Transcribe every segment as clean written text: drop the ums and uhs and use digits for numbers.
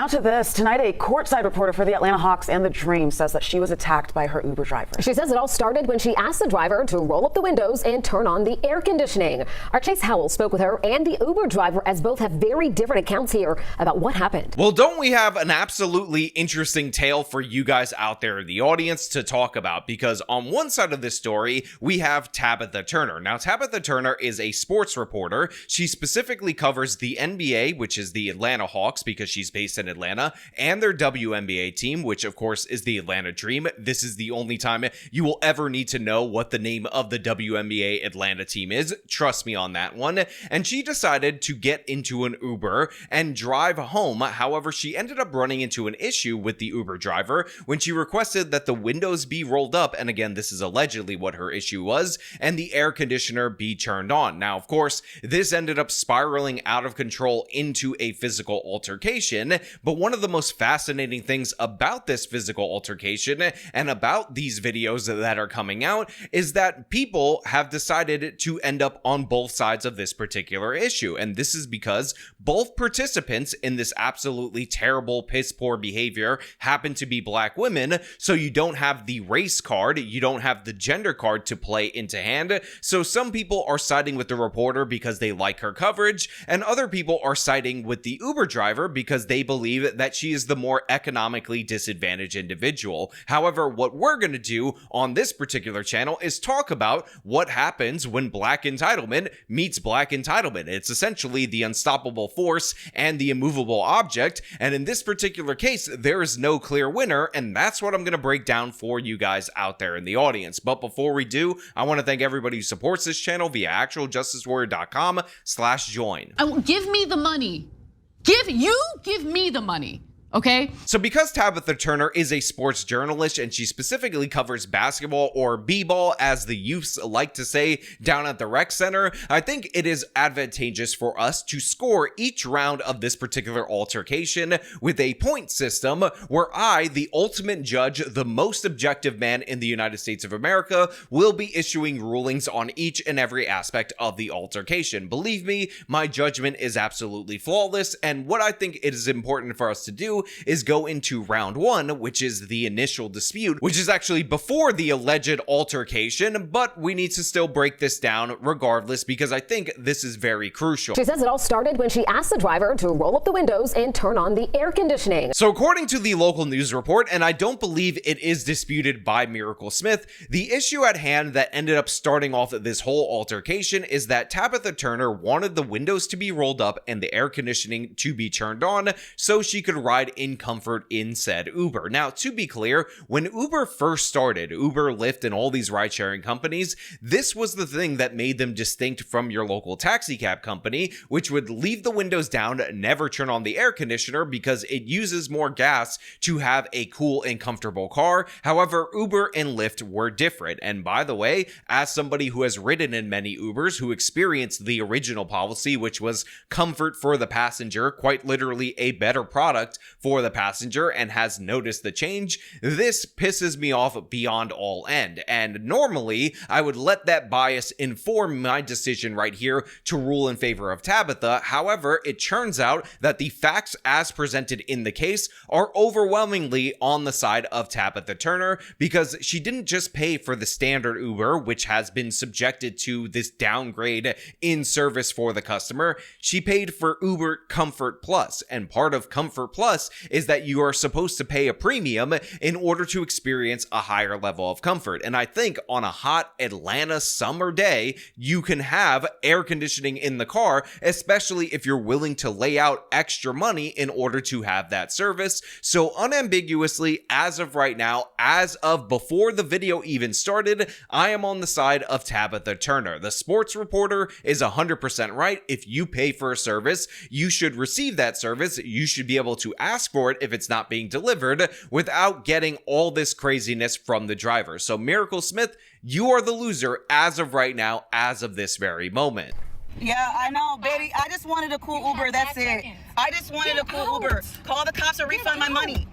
to this. Tonight, a courtside reporter for the Atlanta Hawks and the Dream says that she was attacked by her Uber driver. She says it all started when she asked the driver to roll up the windows and turn on the air conditioning. Our Chase Howell spoke with her and the Uber driver, as both have very different accounts here about what happened. Well, don't we have an absolutely interesting tale for you guys out there in the audience to talk about? Because on one side of this story, we have Tabitha Turner. Now, Tabitha Turner is a sports reporter. She specifically covers the NBA, which is the Atlanta Hawks, because she's based in Atlanta, and their WNBA team, which of course is the Atlanta Dream. This is the only time you will ever need to know what the name of the WNBA Atlanta team is. Trust me on that one. And she decided to get into an Uber and drive home. However, she ended up running into an issue with the Uber driver when she requested that the windows be rolled up. And again, this is allegedly what her issue was, and the air conditioner be turned on. Now, of course, this ended up spiraling out of control into a physical altercation. But one of the most fascinating things about this physical altercation and about these videos that are coming out is that people have decided to end up on both sides of this particular issue. And this is because both participants in this absolutely terrible, piss poor behavior happen to be black women. So you don't have the race card, you don't have the gender card to play into hand. So some people are siding with the reporter because they like her coverage, and other people are siding with the Uber driver because they believe that she is the more economically disadvantaged individual. However, what we're going to do on this particular channel is talk about what happens when black entitlement meets black entitlement. It's essentially the unstoppable force and the immovable object, and in this particular case, there is no clear winner, and that's what I'm going to break down for you guys out there in the audience. But before we do, I want to thank everybody who supports this channel via actualjusticewarrior.com/join. Give me the money. Give me the money. Okay. So because Tabitha Turner is a sports journalist and she specifically covers basketball, or b-ball as the youths like to say down at the rec center, I think it is advantageous for us to score each round of this particular altercation with a point system where I, the ultimate judge, the most objective man in the United States of America, will be issuing rulings on each and every aspect of the altercation. Believe me, my judgment is absolutely flawless, and what I think it is important for us to do is go into round one, which is the initial dispute, which is actually before the alleged altercation, but we need to still break this down regardless because I think this is very crucial. She says it all started when she asked the driver to roll up the windows and turn on the air conditioning. So according to the local news report, and I don't believe it is disputed by Miracle Smith, the issue at hand that ended up starting off this whole altercation is that Tabitha Turner wanted the windows to be rolled up and the air conditioning to be turned on so she could ride in comfort in said Uber. Now, to be clear, when Uber first started, Uber, Lyft, and all these ride-sharing companies, this was the thing that made them distinct from your local taxi cab company, which would leave the windows down, never turn on the air conditioner because it uses more gas to have a cool and comfortable car. However, Uber and Lyft were different. And by the way, as somebody who has ridden in many Ubers who experienced the original policy, which was comfort for the passenger, quite literally a better product for the passenger, and has noticed the change, this pisses me off beyond all end. And normally I would let that bias inform my decision right here to rule in favor of Tabitha. However, it turns out that the facts as presented in the case are overwhelmingly on the side of Tabitha Turner, because she didn't just pay for the standard Uber, which has been subjected to this downgrade in service for the customer. She paid for Uber Comfort Plus, and part of Comfort Plus is that you are supposed to pay a premium in order to experience a higher level of comfort. And I think on a hot Atlanta summer day, you can have air conditioning in the car, especially if you're willing to lay out extra money in order to have that service. So unambiguously, as of right now, as of before the video even started, I am on the side of Tabitha Turner. The sports reporter is 100% right. If you pay for a service, you should receive that service. You should be able to ask for it if it's not being delivered without getting all this craziness from the driver. So Miracle Smith, you are the loser as of right now, as of this very moment. Yeah, I know, baby. I just wanted a cool Uber. That's it. I just wanted a cool Uber. Call the cops or refund my money.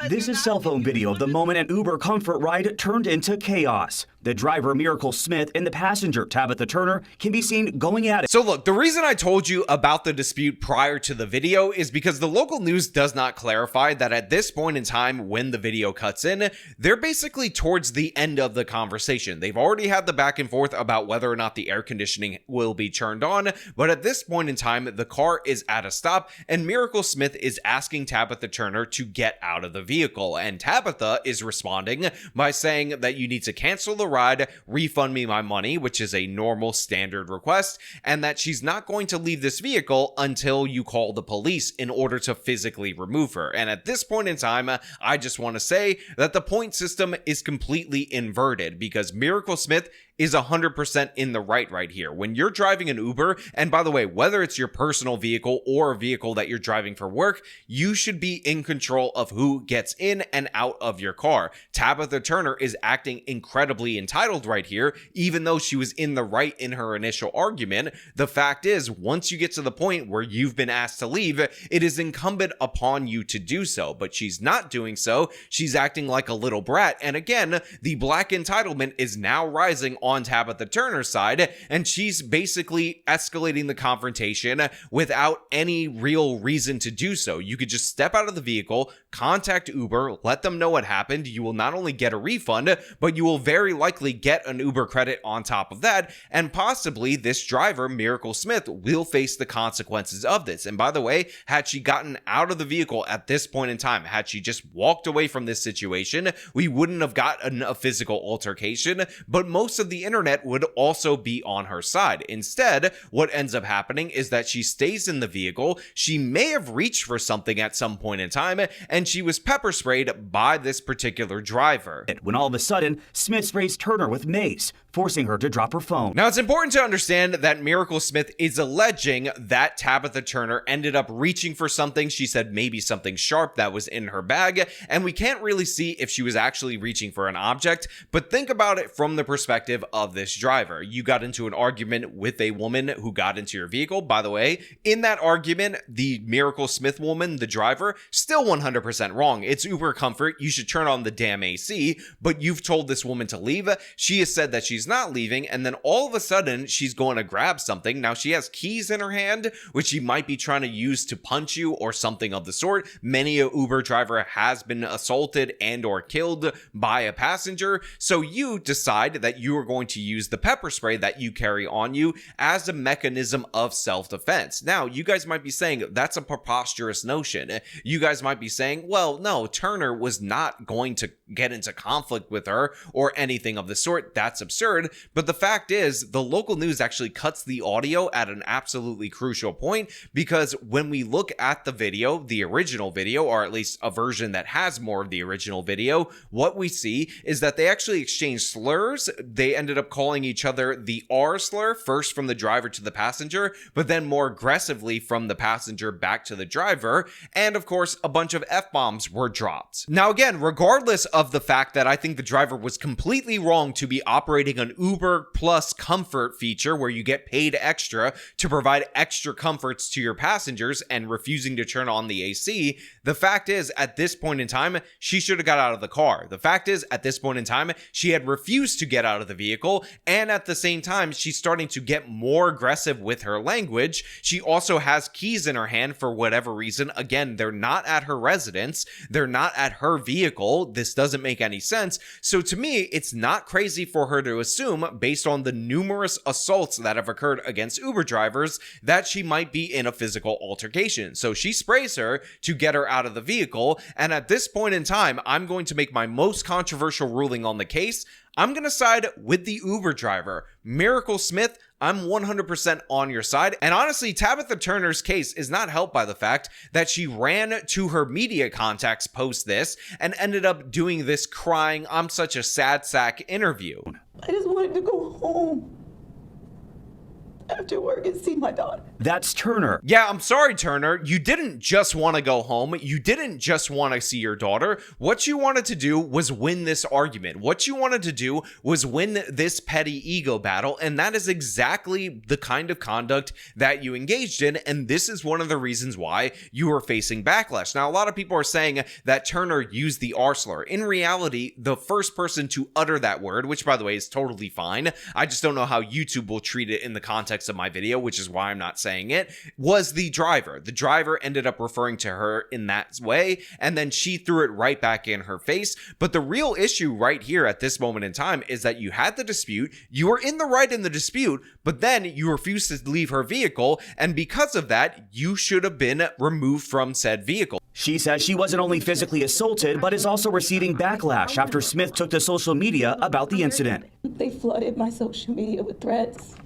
This is cell phone video of the moment an Uber Comfort ride turned into chaos. The driver, Miracle Smith, and the passenger, Tabitha Turner, can be seen going at it. So look, the reason I told you about the dispute prior to the video is because the local news does not clarify that at this point in time when the video cuts in, they're basically towards the end of the conversation. They've already had the back and forth about whether or not the air conditioning will be turned on, but at this point in time, the car is at a stop and Miracle Smith is asking Tabitha Turner to get out of the vehicle, and Tabitha is responding by saying that you need to cancel the ride, refund me my money, which is a normal standard request, and that she's not going to leave this vehicle until you call the police in order to physically remove her. And at this point in time, I just want to say that the point system is completely inverted because Miracle Smith is 100% in the right here. When you're driving an Uber, and by the way, whether it's your personal vehicle or a vehicle that you're driving for work, you should be in control of who gets in and out of your car. Tabitha Turner is acting incredibly entitled right here, even though she was in the right in her initial argument. The fact is, once you get to the point where you've been asked to leave, it is incumbent upon you to do so, but she's not doing so. She's acting like a little brat, and again, the black entitlement is now rising on Tabitha Turner's side, and she's basically escalating the confrontation without any real reason to do so. You could just step out of the vehicle, contact Uber, let them know what happened. You will not only get a refund, but you will very likely get an Uber credit on top of that, and possibly this driver, Miracle Smith, will face the consequences of this. And by the way, had she gotten out of the vehicle at this point in time, had she just walked away from this situation, we wouldn't have gotten a physical altercation, but most of the internet would also be on her side. Instead, what ends up happening is that she stays in the vehicle. She may have reached for something at some point in time, and she was pepper sprayed by this particular driver. When all of a sudden, Smith sprays Turner with mace, forcing her to drop her phone. Now, it's important to understand that Miracle Smith is alleging that Tabitha Turner ended up reaching for something. She said maybe something sharp that was in her bag, and we can't really see if she was actually reaching for an object, but think about it from the perspective of this driver. You got into an argument with a woman who got into your vehicle. By the way, in that argument, the Miracle Smith woman, the driver, still 100% wrong. It's Uber comfort. You should turn on the damn AC, but you've told this woman to leave. She has said that she's not leaving, and then all of a sudden she's going to grab something. Now she has keys in her hand, which she might be trying to use to punch you or something of the sort. Many a Uber driver has been assaulted and or killed by a passenger, so you decide that you are going to use the pepper spray that you carry on you as a mechanism of self-defense. Now, you guys might be saying that's a preposterous notion. You guys might be saying, well, no, Turner was not going to get into conflict with her or anything of the sort. That's absurd. But the fact is, the local news actually cuts the audio at an absolutely crucial point, because when we look at the video, the original video, or at least a version that has more of the original video, what we see is that they actually exchanged slurs. They ended up calling each other the R slur, first from the driver to the passenger, but then more aggressively from the passenger back to the driver. And of course, a bunch of F-bombs were dropped. Now again, regardless of the fact that I think the driver was completely wrong to be operating an Uber Plus comfort feature where you get paid extra to provide extra comforts to your passengers and refusing to turn on the AC, the fact is, at this point in time, she should have got out of the car. The fact is, at this point in time, she had refused to get out of the vehicle, and at the same time, she's starting to get more aggressive with her language. She also has keys in her hand for whatever reason. Again, they're not at her residence. They're not at her vehicle. This doesn't make any sense. So to me, it's not crazy for her to assume, based on the numerous assaults that have occurred against Uber drivers, that she might be in a physical altercation. So she sprays her to get her out of the vehicle, and at this point in time, I'm going to make my most controversial ruling on the case. I'm going to side with the Uber driver. Miracle Smith, I'm 100% on your side. And honestly, Tabitha Turner's case is not helped by the fact that she ran to her media contacts post this and ended up doing this crying, "I'm such a sad sack" interview. I just wanted to go home. after work and see my daughter. That's Turner. Yeah, I'm sorry, Turner. You didn't just want to go home. You didn't just want to see your daughter. What you wanted to do was win this argument. What you wanted to do was win this petty ego battle, and that is exactly the kind of conduct that you engaged in, and this is one of the reasons why you are facing backlash. Now, a lot of people are saying that Turner used the R slur. In reality, the first person to utter that word, which by the way is totally fine, I just don't know how YouTube will treat it in the context of my video, which is why I'm not saying it, was the driver. The driver ended up referring to her in that way, and then she threw it right back in her face. But the real issue right here at this moment in time is that you had the dispute, you were in the right in the dispute, but then you refused to leave her vehicle, and because of that, you should have been removed from said vehicle. She says she wasn't only physically assaulted, but is also receiving backlash after Smith took to social media about the incident. They flooded my social media with threats.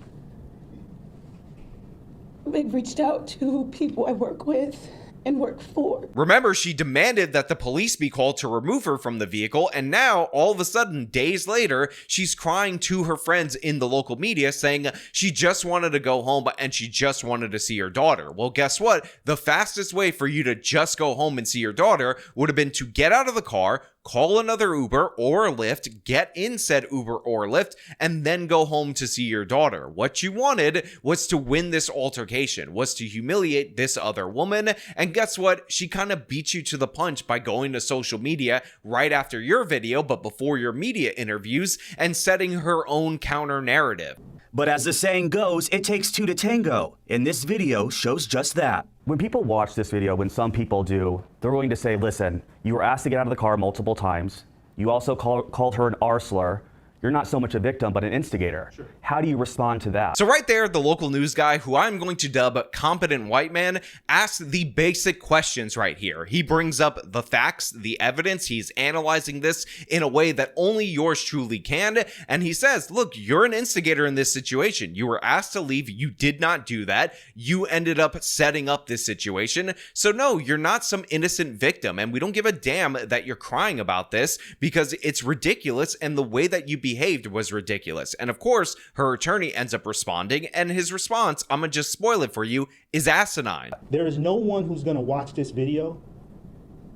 They've reached out to people I work with and work for. Remember, she demanded that the police be called to remove her from the vehicle, and now, all of a sudden, days later, she's crying to her friends in the local media saying she just wanted to go home and she just wanted to see her daughter. Well, guess what? The fastest way for you to just go home and see your daughter would have been to get out of the car, call another Uber or Lyft, get in said Uber or Lyft, and then go home to see your daughter. What you wanted was to win this altercation, was to humiliate this other woman, and guess what? She kind of beat you to the punch by going to social media right after your video, but before your media interviews, and setting her own counter narrative. But as the saying goes, it takes two to tango, and this video shows just that. When people watch this video, when some people do, they're going to say, listen, you were asked to get out of the car multiple times. You also called her an R slur. You're not so much a victim, but an instigator. Sure. How do you respond to that? So right there, the local news guy, who I'm going to dub Competent White Man, asks the basic questions right here. He brings up the facts, the evidence. He's analyzing this in a way that only yours truly can. And he says, look, you're an instigator in this situation. You were asked to leave. You did not do that. You ended up setting up this situation. So no, you're not some innocent victim. And we don't give a damn that you're crying about this because it's ridiculous. And the way that you behaved was ridiculous. And of course, her attorney ends up responding, and his response, I'm gonna just spoil it for you, is asinine. There is no one who's gonna watch this video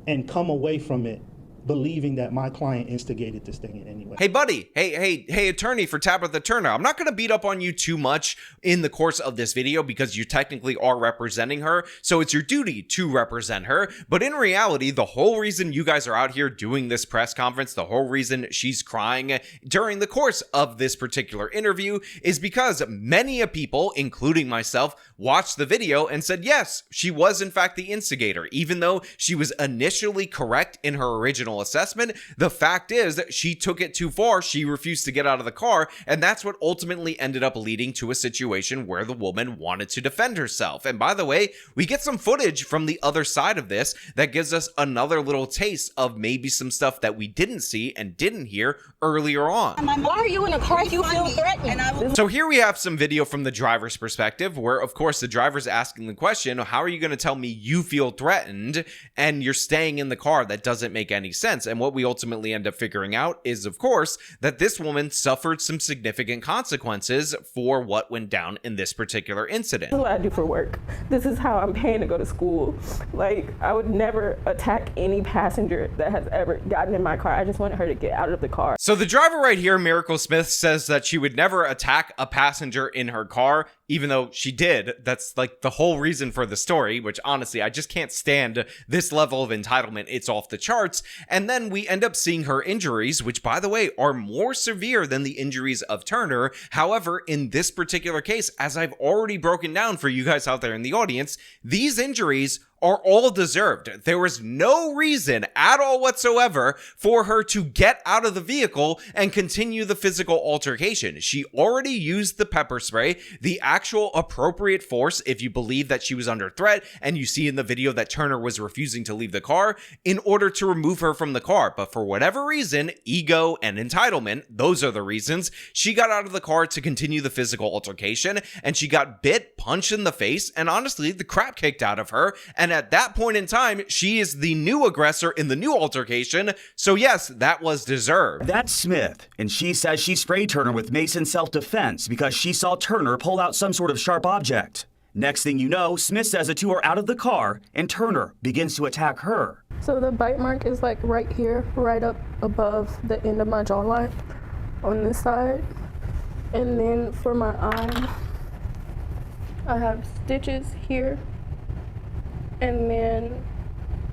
and come away from it believing that my client instigated this thing in any way. Hey buddy, hey attorney for Tabitha Turner, I'm not going to beat up on you too much in the course of this video because you technically are representing her, so it's your duty to represent her, but in reality, the whole reason you guys are out here doing this press conference, the whole reason she's crying during the course of this particular interview is because many of people, including myself, watched the video and said, yes, she was in fact the instigator, even though she was initially correct in her original assessment. The fact is that she took it too far. She refused to get out of the car, and that's what ultimately ended up leading to a situation where the woman wanted to defend herself. And by the way, we get some footage from the other side of this that gives us another little taste of maybe some stuff that we didn't see and didn't hear earlier on. Why are you in a car? You feel threatened. So here we have some video from the driver's perspective where, of course, the driver's asking the question, how are you going to tell me you feel threatened and you're staying in the car? That doesn't make any sense. And what we ultimately end up figuring out is, of course, that this woman suffered some significant consequences for what went down in this particular incident. This is what I do for work. This is how I'm paying to go to school. Like, I would never attack any passenger that has ever gotten in my car. I just wanted her to get out of the car. So the driver right here, Miracle Smith, says that she would never attack a passenger in her car, even though she did. That's like the whole reason for the story, which honestly, I just can't stand this level of entitlement. It's off the charts. And then we end up seeing her injuries, which by the way, are more severe than the injuries of Turner. However, in this particular case, as I've already broken down for you guys out there in the audience, these injuries are all deserved. There was no reason at all whatsoever for her to get out of the vehicle and continue the physical altercation. She already used the pepper spray, the actual appropriate force, if you believe that she was under threat, and you see in the video that Turner was refusing to leave the car, in order to remove her from the car. But for whatever reason, ego and entitlement, those are the reasons, she got out of the car to continue the physical altercation, and she got bit, punched in the face, and honestly, the crap kicked out of her. And at that point in time, she is the new aggressor in the new altercation. So yes, that was deserved. That's Smith, and she says she sprayed Turner with mace in self-defense because she saw Turner pull out some sort of sharp object. Next thing you know, Smith says the two are out of the car, and Turner begins to attack her. So the bite mark is like right here, right up above the end of my jawline on this side. And then for my eye, I have stitches here. And then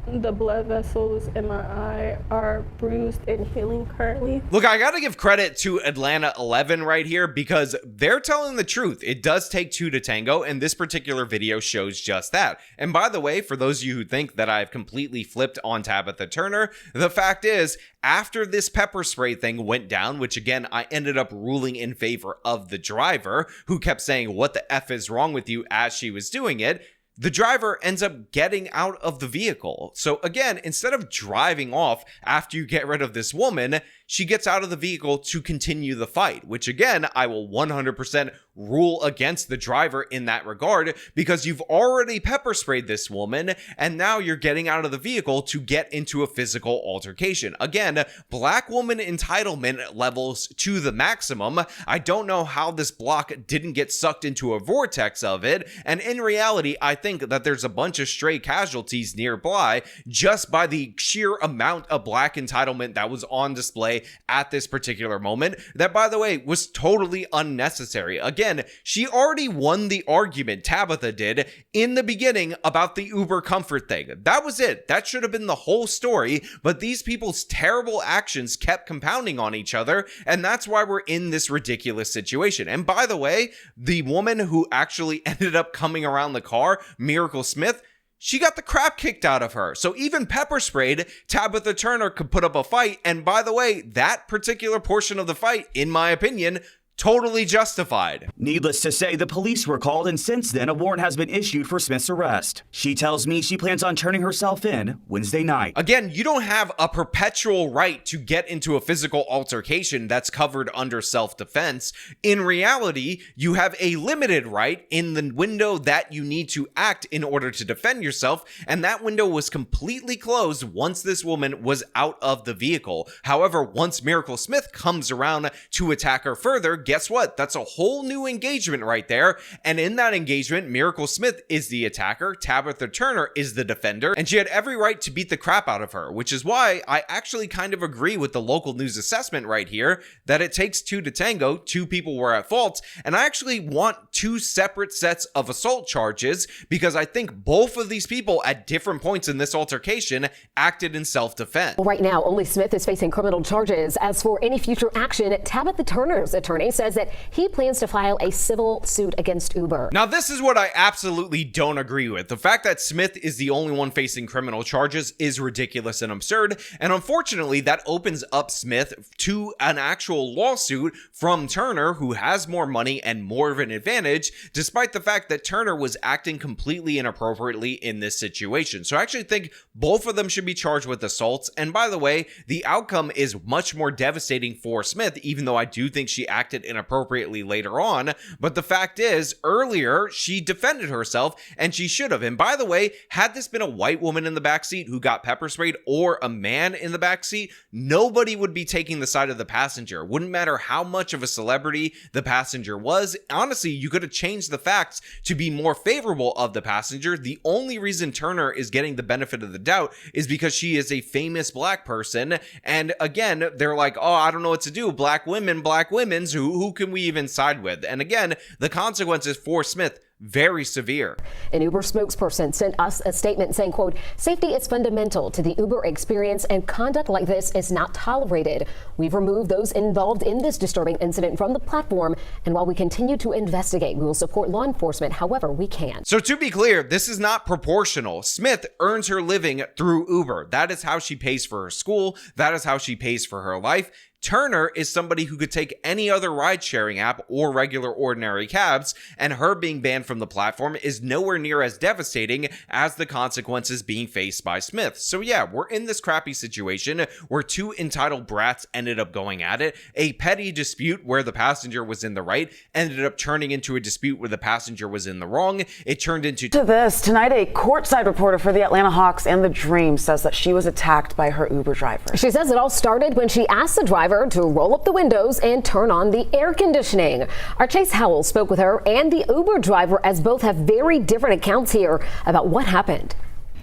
the blood vessels in my eye are bruised and healing currently. Look, I gotta give credit to Atlanta 11 right here because they're telling the truth. It does take two to tango, and this particular video shows just that. And by the way, for those of you who think that I've completely flipped on Tabitha Turner, the fact is, after this pepper spray thing went down, which again, I ended up ruling in favor of the driver, who kept saying, "What the F is wrong with you?" as she was doing it, the driver ends up getting out of the vehicle. So again, instead of driving off after you get rid of this woman, she gets out of the vehicle to continue the fight, which again, I will 100% rule against the driver in that regard because you've already pepper sprayed this woman and now you're getting out of the vehicle to get into a physical altercation. Again, black woman entitlement levels to the maximum. I don't know how this block didn't get sucked into a vortex of it, and in reality, I think that there's a bunch of stray casualties nearby just by the sheer amount of black entitlement that was on display at this particular moment. That, by the way, was totally unnecessary. Again, she already won the argument, Tabitha did, in the beginning about the Uber comfort thing. That was it. That should have been the whole story, but these people's terrible actions kept compounding on each other, and that's why we're in this ridiculous situation. And by the way, the woman who actually ended up coming around the car, Miracle Smith, she got the crap kicked out of her. So even pepper sprayed, Tabitha Turner could put up a fight. And by the way, that particular portion of the fight, in my opinion, totally justified. Needless to say, the police were called, and since then, a warrant has been issued for Smith's arrest. She tells me she plans on turning herself in Wednesday night. Again, you don't have a perpetual right to get into a physical altercation that's covered under self-defense. In reality, you have a limited right in the window that you need to act in order to defend yourself, and that window was completely closed once this woman was out of the vehicle. However, once Miracle Smith comes around to attack her further, guess what? That's a whole new engagement right there. And in that engagement, Miracle Smith is the attacker, Tabitha Turner is the defender, and she had every right to beat the crap out of her, which is why I actually kind of agree with the local news assessment right here that it takes two to tango, two people were at fault, and I actually want two separate sets of assault charges because I think both of these people at different points in this altercation acted in self-defense. Right now, only Smith is facing criminal charges. As for any future action, Tabitha Turner's attorney says that he plans to file a civil suit against Uber. Now, this is what I absolutely don't agree with. The fact that Smith is the only one facing criminal charges is ridiculous and absurd, and unfortunately, that opens up Smith to an actual lawsuit from Turner, who has more money and more of an advantage, despite the fact that Turner was acting completely inappropriately in this situation. So I actually think both of them should be charged with assaults, and by the way, the outcome is much more devastating for Smith, even though I do think she acted inappropriately later on. But the fact is, earlier, she defended herself, and she should have. And by the way, had this been a white woman in the backseat who got pepper sprayed or a man in the backseat, nobody would be taking the side of the passenger. Wouldn't matter how much of a celebrity the passenger was. Honestly, you could have changed the facts to be more favorable of the passenger. The only reason Turner is getting the benefit of the doubt is because she is a famous black person. And again, they're like, oh, I don't know what to do. Black women's, who can we even side with? And again, the consequences for Smith, very severe. An Uber spokesperson sent us a statement saying, quote, "Safety is fundamental to the Uber experience and conduct like this is not tolerated. We've removed those involved in this disturbing incident from the platform, and while we continue to investigate, we will support law enforcement however we can." So to be clear, this is not proportional. Smith earns her living through Uber. That is how she pays for her school. That is how she pays for her life. Turner is somebody who could take any other ride-sharing app or regular ordinary cabs, and her being banned from from the platform is nowhere near as devastating as the consequences being faced by Smith. So yeah, we're in this crappy situation where two entitled brats ended up going at it. A petty dispute where the passenger was in the right ended up turning into a dispute where the passenger was in the wrong. It turned into Tonight, a courtside reporter for the Atlanta Hawks and the Dream says that she was attacked by her Uber driver. She says it all started when she asked the driver to roll up the windows and turn on the air conditioning. Our Chase Howell spoke with her and the Uber driver, as both have very different accounts here about what happened.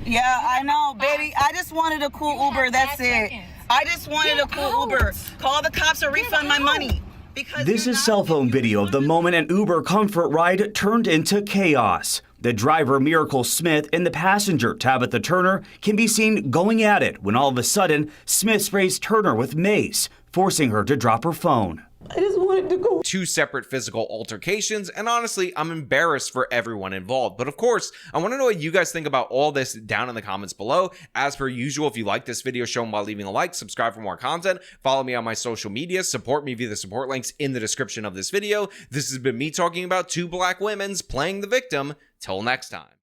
Yeah, I know, baby. I just wanted a cool Uber. That's it. I just wanted a cool Uber. Call the cops or refund my money. This is cell phone video of the moment an Uber comfort ride turned into chaos. The driver, Miracle Smith, and the passenger, Tabitha Turner, can be seen going at it when all of a sudden, Smith sprays Turner with mace, forcing her to drop her phone. I just wanted to go. Two separate physical altercations, and honestly, I'm embarrassed for everyone involved. But of course, I want to know what you guys think about all this down in the comments below. As per usual, if you like this video, show them by leaving a like, subscribe for more content, follow me on my social media, support me via the support links in the description of this video. This has been me talking about two black women's playing the victim. Till next time.